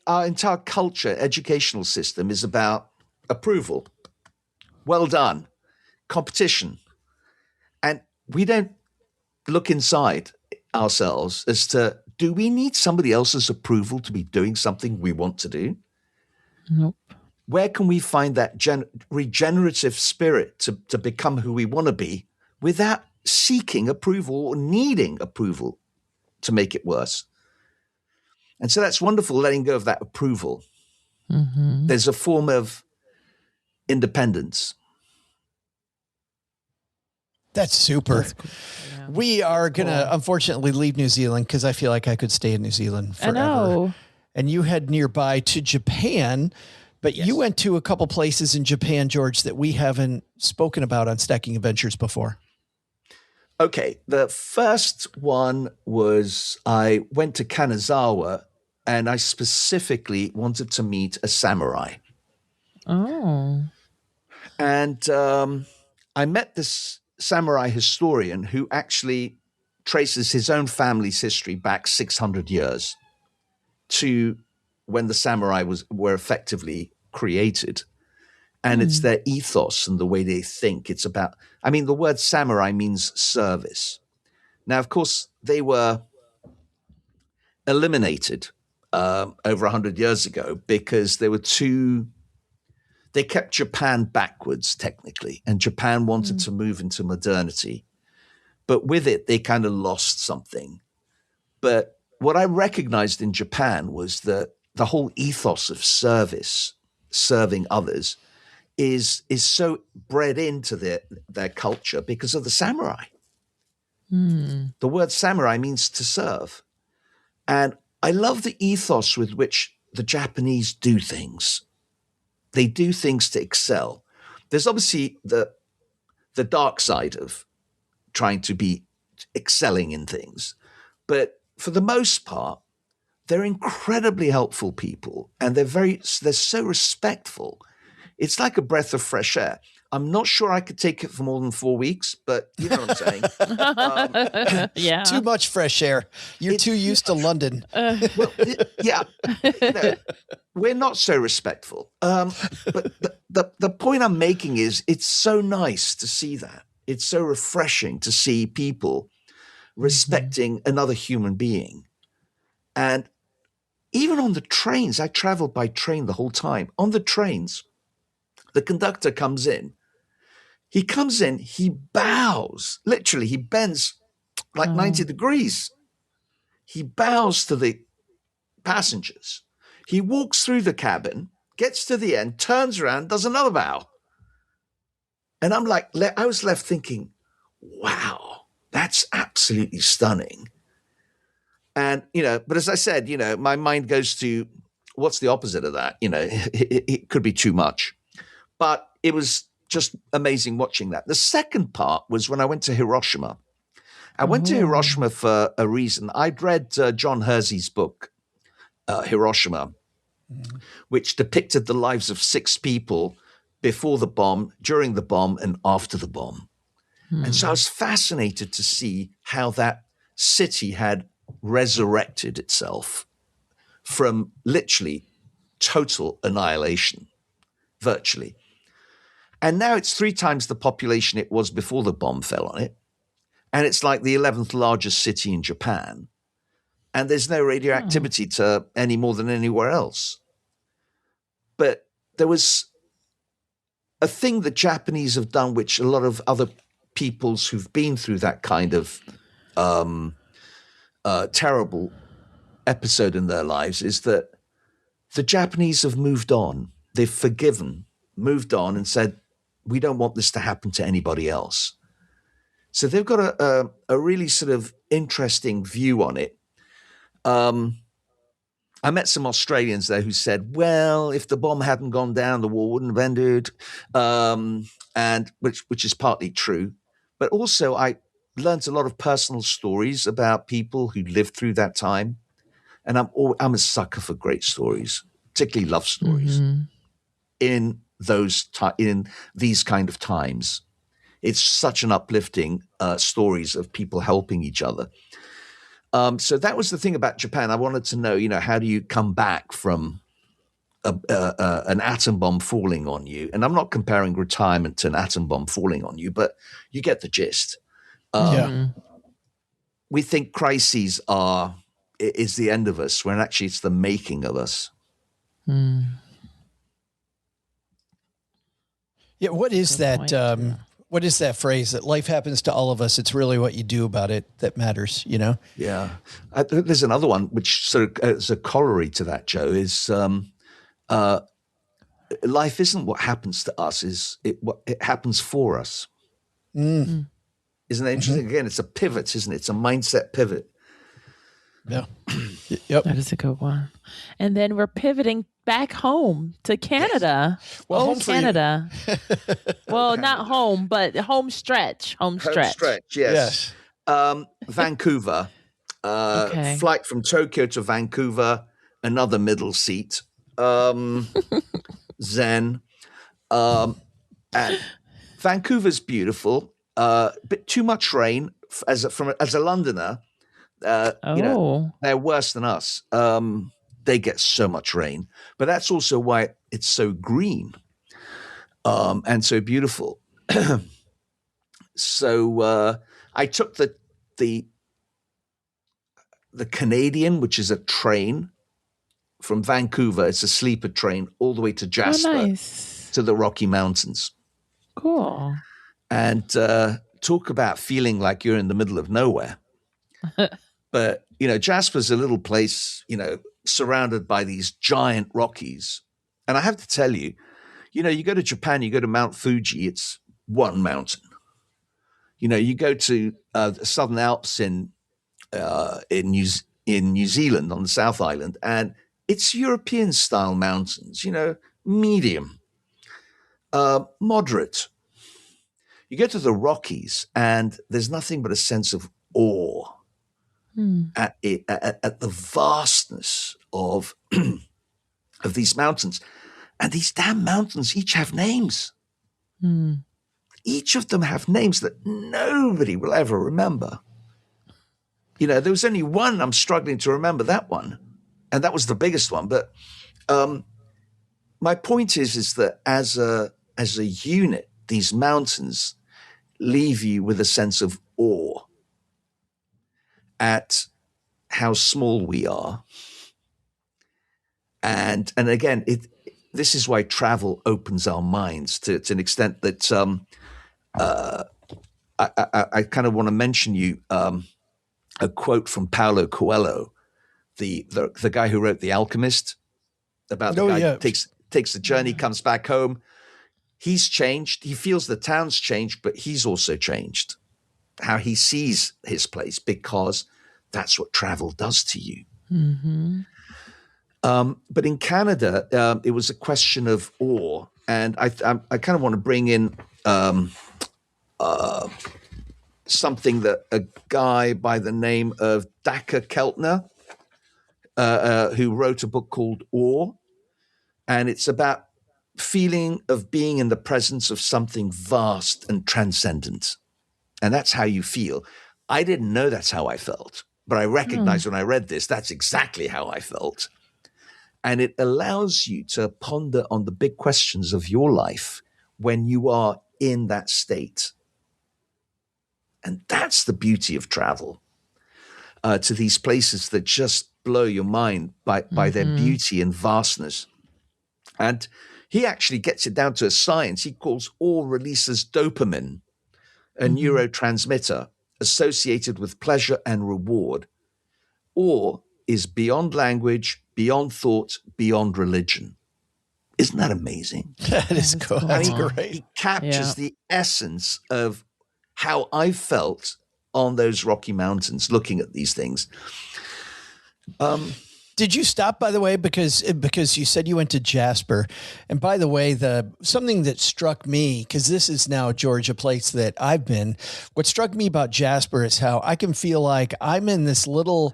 S4: our entire culture, educational system is about approval. Well done. Competition. And we don't look inside ourselves as to, do we need somebody else's approval to be doing something we want to do?
S2: Nope.
S4: Where can we find that regenerative spirit to become who we want to be without seeking approval or needing approval to make it worse? And so that's wonderful, letting go of that approval. Mm-hmm. There's a form of independence.
S1: That's super. That's cool. Yeah. We are going to, unfortunately, leave New Zealand because I feel like I could stay in New Zealand forever.
S2: I know.
S1: And you head nearby to Japan. But you went to a couple places in Japan, George, that we haven't spoken about on Stacking Adventures before.
S4: Okay. The first one was I went to Kanazawa, and I specifically wanted to meet a samurai.
S2: Oh.
S4: And I met this samurai historian who actually traces his own family's history back 600 years to when the samurai were effectively created. And it's their ethos and the way they think. It's about, I mean, the word samurai means service. Now, of course, they were eliminated over 100 years ago because they kept Japan backwards, technically. And Japan wanted to move into modernity. But with it, they kind of lost something. But what I recognized in Japan was that the whole ethos of service, serving others, is so bred into their culture because of the samurai. The word samurai means to serve. And I love the ethos with which the Japanese do things. They do things to excel. There's obviously the dark side of trying to be excelling in things. But for the most part, they're incredibly helpful people, and they're so respectful. It's like a breath of fresh air. I'm not sure I could take it for more than 4 weeks, but you know what I'm saying.
S2: Yeah.
S1: Too much fresh air. You're too used to London.
S4: Well, yeah. No, we're not so respectful. But the point I'm making is it's so nice to see that. It's so refreshing to see people respecting another human being. And even on the trains, I traveled by train the whole time. On the trains, the conductor comes in. He bows. Literally, he bends like 90 degrees. He bows to the passengers. He walks through the cabin, gets to the end, turns around, does another bow. And I'm like, I was left thinking, wow, that's absolutely stunning. And, but as I said, my mind goes to what's the opposite of that? It could be too much. But it was just amazing watching that. The second part was when I went to Hiroshima. I went to Hiroshima for a reason. I'd read John Hersey's book, Hiroshima, which depicted the lives of 6 people before the bomb, during the bomb, and after the bomb. And so I was fascinated to see how that city had resurrected itself from literally total annihilation, virtually. And now it's 3 times the population it was before the bomb fell on it. And it's like the 11th largest city in Japan. And there's no radioactivity to any more than anywhere else. But there was a thing the Japanese have done, which a lot of other peoples who've been through that kind of terrible episode in their lives, is that the Japanese have moved on. They've forgiven, moved on, and said, we don't want this to happen to anybody else. So they've got a really sort of interesting view on it. I met some Australians there who said, well, if the bomb hadn't gone down, the war wouldn't have ended, and which is partly true. But also I learned a lot of personal stories about people who lived through that time. And I'm a sucker for great stories, particularly love stories in these kind of times. It's such an uplifting stories of people helping each other. So that was the thing about Japan. I wanted to know, how do you come back from an atom bomb falling on you? And I'm not comparing retirement to an atom bomb falling on you, but you get the gist. We think crises is the end of us, when actually it's the making of us.
S1: Yeah, what is that? What is that phrase that life happens to all of us? It's really what you do about it that matters,
S4: Yeah. There's another one, which sort of is a corollary to that, Joe, is life isn't what happens to us, it happens for us. Isn't that interesting? Again, it's a pivot, isn't it? It's a mindset pivot.
S1: Yeah. Yep.
S2: That is a good one. And then we're pivoting back home to Canada.
S1: Yes. Well, home
S2: Canada. Well, not home, but home stretch. Home stretch,
S4: yes. Vancouver. Flight from Tokyo to Vancouver, another middle seat. Zen. And Vancouver's beautiful. Bit too much rain as a Londoner. They're worse than us. They get so much rain, but that's also why it's so green and so beautiful. So I took the Canadian, which is a train from Vancouver. It's a sleeper train all the way to Jasper, to the Rocky Mountains.
S2: Cool.
S4: And talk about feeling like you're in the middle of nowhere. But, Jasper's a little place, surrounded by these giant Rockies. And I have to tell you, you go to Japan, you go to Mount Fuji, it's one mountain. You go to the Southern Alps in New Zealand on the South Island, and it's European-style mountains, medium, moderate. You go to the Rockies, and there's nothing but a sense of awe. At the vastness of these mountains. And these damn mountains each have names. Each of them have names that nobody will ever remember. There was only one I'm struggling to remember, that one. And that was the biggest one. But my point is that as a unit, these mountains leave you with a sense of awe at how small we are. And again, this is why travel opens our minds to an extent that I kind of want to mention you a quote from Paulo Coelho, the guy who wrote The Alchemist, about the guy who takes the journey, comes back home. He's changed. He feels the town's changed, but he's also changed. How he sees his place, because that's what travel does to you. But in Canada, it was a question of awe. And I kind of want to bring in something that a guy by the name of Dacher Keltner, who wrote a book called Awe. And it's about feeling of being in the presence of something vast and transcendent. And that's how you feel. I didn't know that's how I felt, but I recognized when I read this, that's exactly how I felt. And it allows you to ponder on the big questions of your life when you are in that state. And that's the beauty of travel, to these places that just blow your mind by their beauty and vastness. And he actually gets it down to a science. He calls all releases dopamine, a neurotransmitter associated with pleasure and reward, or is beyond language, beyond thought, beyond religion. Isn't that amazing?
S1: That is cool. That's great.
S4: He captures the essence of how I felt on those Rocky Mountains looking at these things.
S1: Did you stop, by the way, because you said you went to Jasper? And by the way, something that struck me, because this is now, George, a place that I've been, what struck me about Jasper is how I can feel like I'm in this little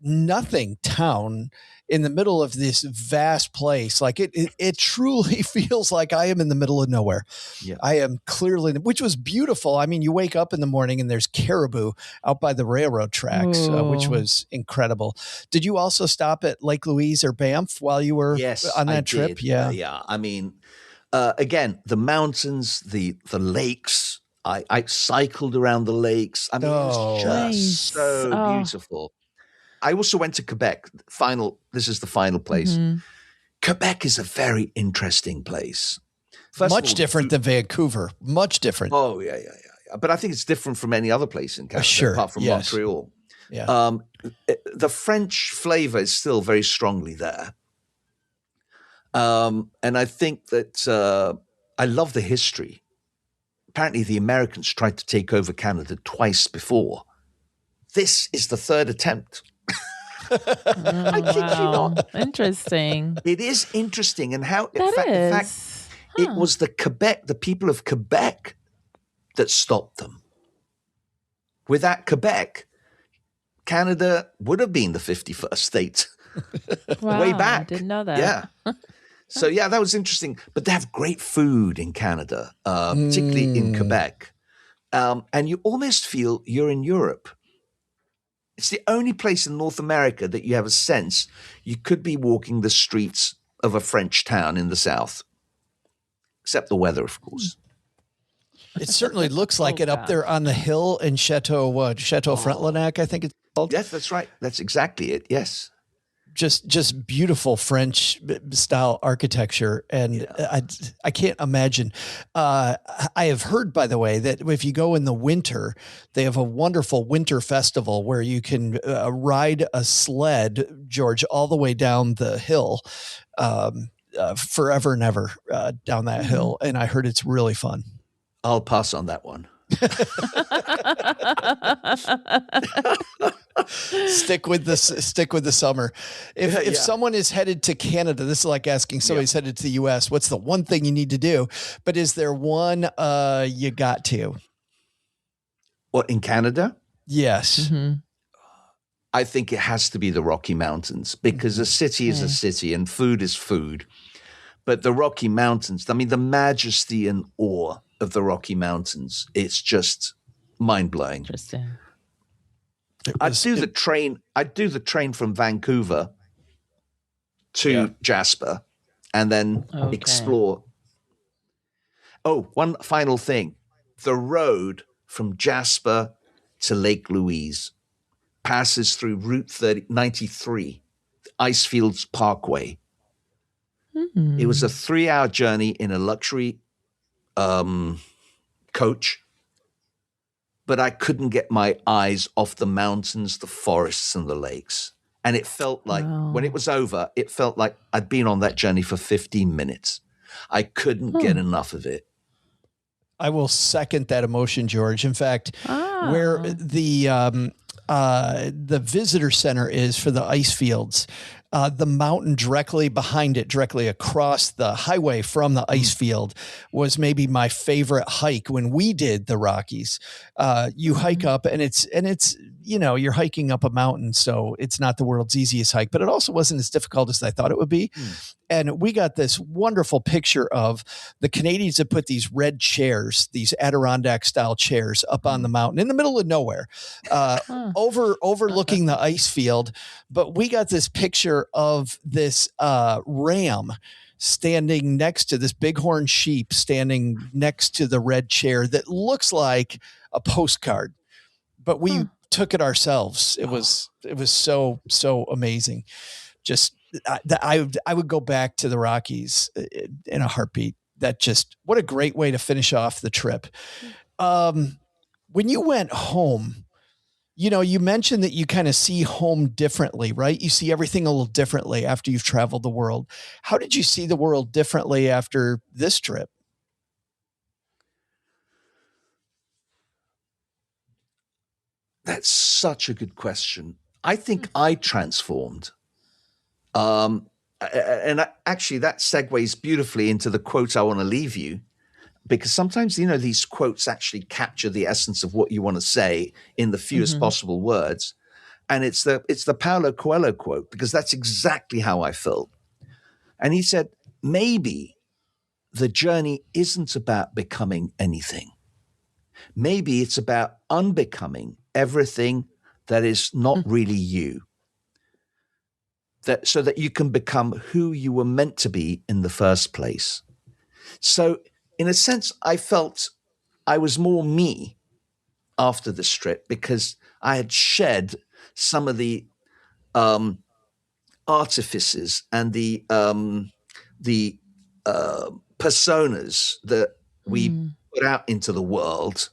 S1: nothing town in the middle of this vast place. Like it truly feels like I am in the middle of nowhere.
S4: Yeah.
S1: I am clearly, which was beautiful. I mean, you wake up in the morning and there's caribou out by the railroad tracks, which was incredible. Did you also stop at Lake Louise or Banff while you were on that trip?
S4: Did. Yeah. I mean, again, the mountains, the lakes, I cycled around the lakes. I mean, it was just so beautiful. I also went to Quebec. This is the final place. Quebec is a very interesting place.
S1: Much different than Vancouver. Much different.
S4: Oh, yeah. But I think it's different from any other place in Canada, apart from Montreal.
S1: Yeah.
S4: The French flavor is still very strongly there. And I think that I love the history. Apparently, the Americans tried to take over Canada twice before. This is the third attempt. I kid you not.
S2: Interesting.
S4: It is interesting, and how in fact it was the people of Quebec that stopped them. Without Quebec, Canada would have been the 51st state. Way back.
S2: I didn't know that.
S4: Yeah. So that was interesting. But they have great food in Canada, particularly in Quebec. And you almost feel you're in Europe. It's the only place in North America that you have a sense you could be walking the streets of a French town in the South. Except the weather, of course.
S1: It certainly looks like it up there on the hill in Chateau Frontenac, I think it's called.
S4: Yes, that's right. That's exactly it. Yes.
S1: Just beautiful French style architecture. And I can't imagine. I have heard, by the way, that if you go in the winter, they have a wonderful winter festival where you can ride a sled, George, all the way down the hill, forever and ever down that hill. And I heard it's really fun.
S4: I'll pass on that one.
S1: Stick with the summer. If someone is headed to Canada, this is like asking somebody's headed to the US, what's the one thing you need to do? But is there one you got to?
S4: What, in Canada?
S1: Yes.
S4: I think it has to be the Rocky Mountains, because a city is a city and food is food. But the Rocky Mountains, I mean, the majesty and awe of the Rocky Mountains, it's just mind-blowing.
S2: Interesting.
S4: I'd do the train from Vancouver to Jasper and then explore. Oh, one final thing. The road from Jasper to Lake Louise passes through Route 93, the Icefields Parkway. It was a 3-hour journey in a luxury coach, but I couldn't get my eyes off the mountains, the forests, and the lakes. And it felt like, when it was over, it felt like I'd been on that journey for 15 minutes. I couldn't get enough of it.
S1: I will second that emotion, George. In fact, where the visitor center is for the ice fields, the mountain directly behind it, directly across the highway from the ice field, was maybe my favorite hike when we did the Rockies. You hike up and it's, you're hiking up a mountain. So it's not the world's easiest hike, but it also wasn't as difficult as I thought it would be. And we got this wonderful picture of the Canadians that put these red chairs, these Adirondack style chairs up on the mountain in the middle of nowhere, overlooking the ice field. But we got this picture picture of this ram standing next to this bighorn sheep standing next to the red chair that looks like a postcard, but we took it ourselves. It was so amazing. Just I would go back to the Rockies in a heartbeat. That just, what a great way to finish off the trip. When you went home, you mentioned that you kind of see home differently, right? You see everything a little differently after you've traveled the world. How did you see the world differently after this trip?
S4: That's such a good question. I think I transformed. And actually that segues beautifully into the quote I want to leave you, because sometimes, these quotes actually capture the essence of what you want to say in the fewest possible words. And it's the Paulo Coelho quote, because that's exactly how I felt. And he said, maybe the journey isn't about becoming anything. Maybe it's about unbecoming everything that is not really you. So that you can become who you were meant to be in the first place. So in a sense, I felt I was more me after this trip, because I had shed some of the artifices and the personas that we put out into the world.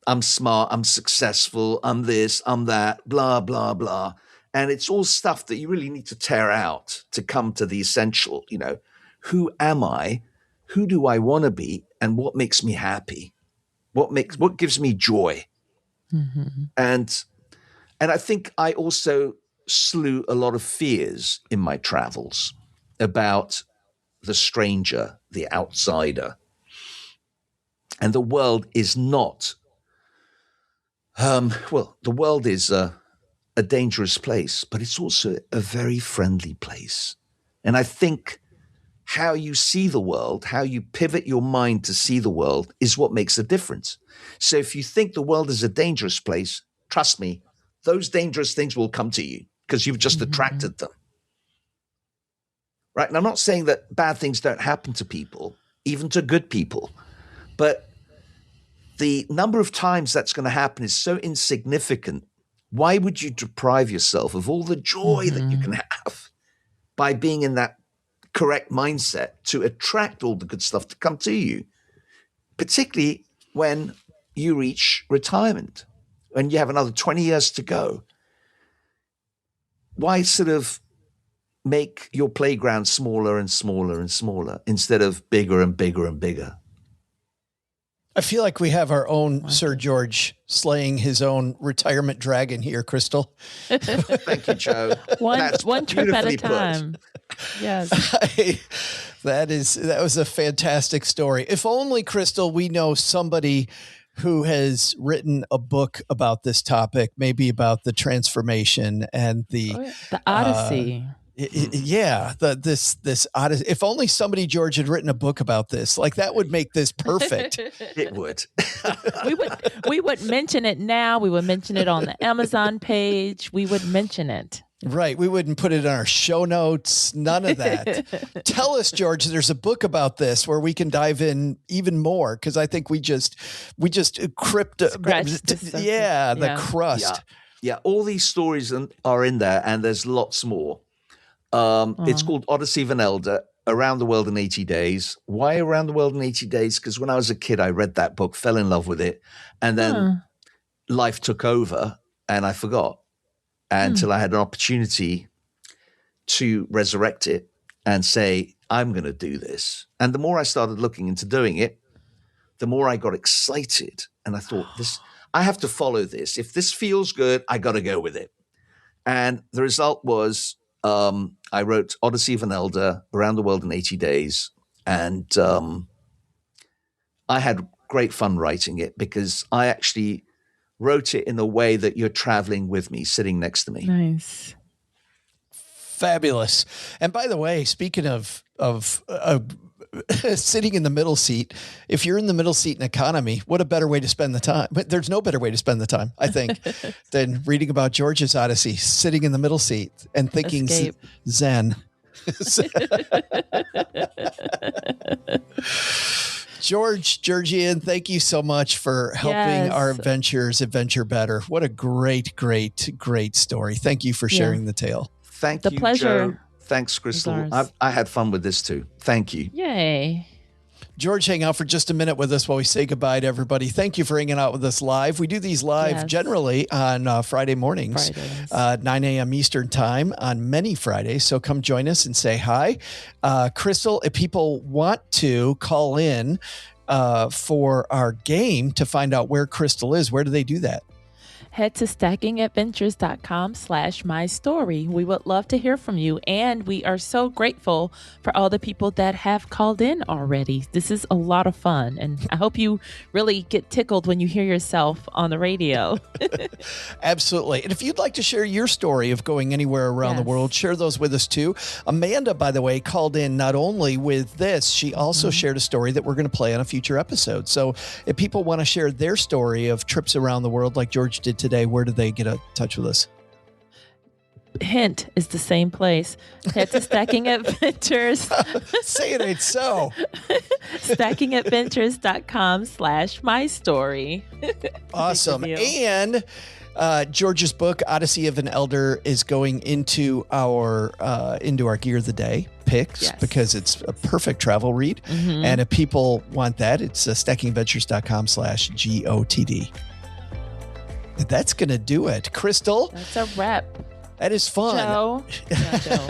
S4: I'm smart, I'm successful, I'm this, I'm that, blah, blah, blah. And it's all stuff that you really need to tear out to come to the essential, who am I? Who do I want to be? And what makes me happy? What gives me joy? And I think I also slew a lot of fears in my travels about the stranger, the outsider. And the world is not the world is a dangerous place, but it's also a very friendly place. And I think how you see the world, how you pivot your mind to see the world, is what makes a difference. So if you think the world is a dangerous place, trust me, those dangerous things will come to you because you've just attracted them. Right? And I'm not saying that bad things don't happen to people, even to good people, but the number of times that's going to happen is so insignificant. Why would you deprive yourself of all the joy that you can have by being in that correct mindset to attract all the good stuff to come to you, particularly when you reach retirement and you have another 20 years to go? Why sort of make your playground smaller and smaller and smaller instead of bigger and bigger and bigger?
S1: I feel like we have our own Sir George slaying his own retirement dragon here, Crystal.
S4: Thank you, Joe.
S2: One trip at a time. Yes.
S1: That was a fantastic story. If only, Crystal, we know somebody who has written a book about this topic, maybe about the transformation and the
S2: Odyssey.
S1: This Odyssey. If only somebody, George, had written a book about this. Like, that would make this perfect.
S4: It would.
S2: we would mention it now. We would mention it on the Amazon page. We would mention it.
S1: Right. We wouldn't put it on our show notes. None of that. Tell us, George, there's a book about this where we can dive in even more, because I think we just crushed the crust.
S4: Yeah. All these stories are in there, and there's lots more. It's called Odyssey of an Elder, Around the World in 80 Days. Why Around the World in 80 Days? Because when I was a kid, I read that book, fell in love with it, and then life took over and I forgot until I had an opportunity to resurrect it and say, I'm going to do this. And the more I started looking into doing it, the more I got excited. And I thought, I have to follow this. If this feels good, I got to go with it. And the result was, I wrote Odyssey of an Elder, Around the World in 80 Days. And I had great fun writing it, because I actually wrote it in a way that you're traveling with me, sitting next to me.
S2: Nice.
S1: Fabulous. And by the way, speaking of sitting in the middle seat, if you're in the middle seat in economy, what a better way to spend the time. But there's no better way to spend the time, I think, than reading about George's Odyssey, sitting in the middle seat and thinking Zen. George Jerjian, thank you so much for helping our adventure better. What a great story. Thank you for sharing the tale.
S4: Thank you,
S2: pleasure.
S4: Joe. Thanks, Crystal. I had fun with this too. Thank you.
S2: Yay.
S1: George, hang out for just a minute with us while we say goodbye to everybody. Thank you for hanging out with us live. We do these live generally on Friday mornings, 9 a.m. Eastern time on many Fridays. So come join us and say hi. Crystal, if people want to call in for our game to find out where Crystal is, where do they do that?
S2: Head to stackingadventures.com/mystory. We would love to hear from you. And we are so grateful for all the people that have called in already. This is a lot of fun. And I hope you really get tickled when you hear yourself on the radio.
S1: Absolutely. And if you'd like to share your story of going anywhere around the world, share those with us too. Amanda, by the way, called in not only with this, she also shared a story that we're going to play on a future episode. So if people want to share their story of trips around the world like George did today, where do they get in touch with us?
S2: Hint is the same place. Head to Stacking Adventures.
S1: Say it ain't so.
S2: stackingadventures.com/mystory.
S1: Awesome. And George's book, Odyssey of an Elder, is going into our Gear of the Day picks because it's a perfect travel read. And if people want that, it's stackingadventures.com/GOTD. That's going to do it. Crystal.
S2: That's a wrap.
S1: That is fun.
S2: Joe. Yeah, Joe.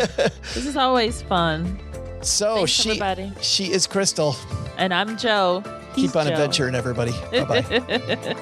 S2: This is always fun.
S1: So
S2: Thanks,
S1: she is Crystal.
S2: And I'm Joe.
S1: Keep on adventuring, everybody. Bye-bye.